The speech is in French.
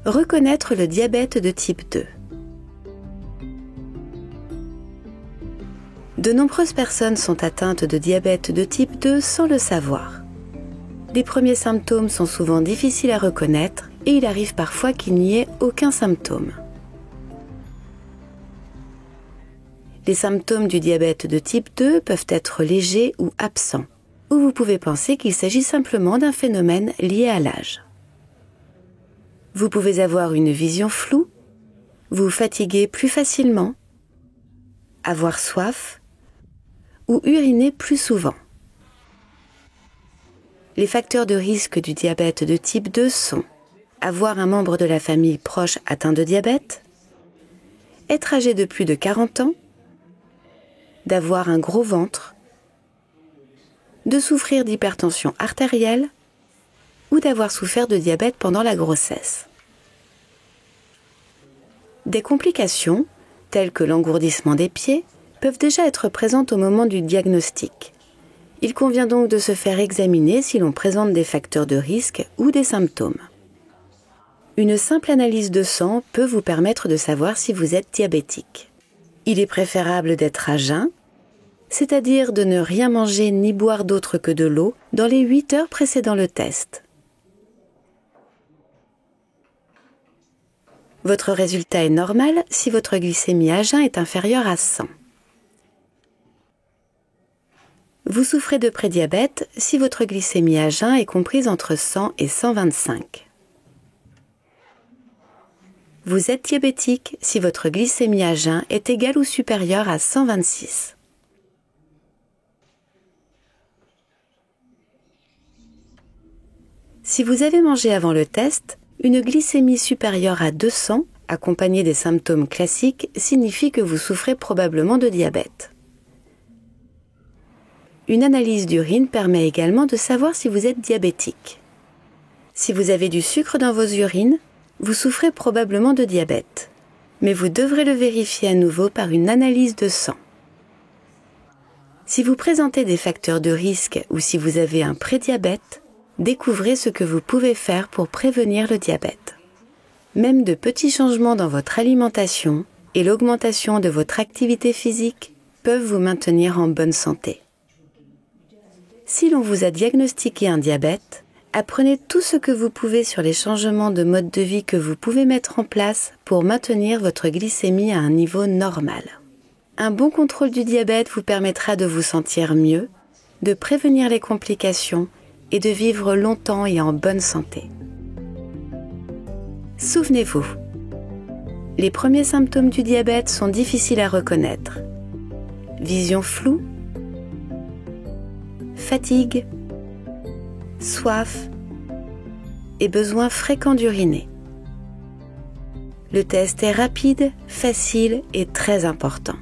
Reconnaître le diabète de type 2. De nombreuses personnes sont atteintes de diabète de type 2 sans le savoir. Les premiers symptômes sont souvent difficiles à reconnaître et il arrive parfois qu'il n'y ait aucun symptôme. Les symptômes du diabète de type 2 peuvent être légers ou absents, ou vous pouvez penser qu'il s'agit simplement d'un phénomène lié à l'âge. Vous pouvez avoir une vision floue, vous fatiguer plus facilement, avoir soif ou uriner plus souvent. Les facteurs de risque du diabète de type 2 sont avoir un membre de la famille proche atteint de diabète, être âgé de plus de 40 ans, d'avoir un gros ventre, de souffrir d'hypertension artérielle ou d'avoir souffert de diabète pendant la grossesse. Des complications, telles que l'engourdissement des pieds, peuvent déjà être présentes au moment du diagnostic. Il convient donc de se faire examiner si l'on présente des facteurs de risque ou des symptômes. Une simple analyse de sang peut vous permettre de savoir si vous êtes diabétique. Il est préférable d'être à jeun, c'est-à-dire de ne rien manger ni boire d'autre que de l'eau dans les 8 heures précédant le test. Votre résultat est normal si votre glycémie à jeun est inférieure à 100. Vous souffrez de prédiabète si votre glycémie à jeun est comprise entre 100 et 125. Vous êtes diabétique si votre glycémie à jeun est égale ou supérieure à 126. Si vous avez mangé avant le test, une glycémie supérieure à 200, accompagnée des symptômes classiques, signifie que vous souffrez probablement de diabète. Une analyse d'urine permet également de savoir si vous êtes diabétique. Si vous avez du sucre dans vos urines, vous souffrez probablement de diabète, mais vous devrez le vérifier à nouveau par une analyse de sang. Si vous présentez des facteurs de risque ou si vous avez un prédiabète, découvrez ce que vous pouvez faire pour prévenir le diabète. Même de petits changements dans votre alimentation et l'augmentation de votre activité physique peuvent vous maintenir en bonne santé. Si l'on vous a diagnostiqué un diabète, apprenez tout ce que vous pouvez sur les changements de mode de vie que vous pouvez mettre en place pour maintenir votre glycémie à un niveau normal. Un bon contrôle du diabète vous permettra de vous sentir mieux, de prévenir les complications et de vivre longtemps et en bonne santé. Souvenez-vous, les premiers symptômes du diabète sont difficiles à reconnaître. Vision floue, fatigue, soif et besoin fréquent d'uriner. Le test est rapide, facile et très important.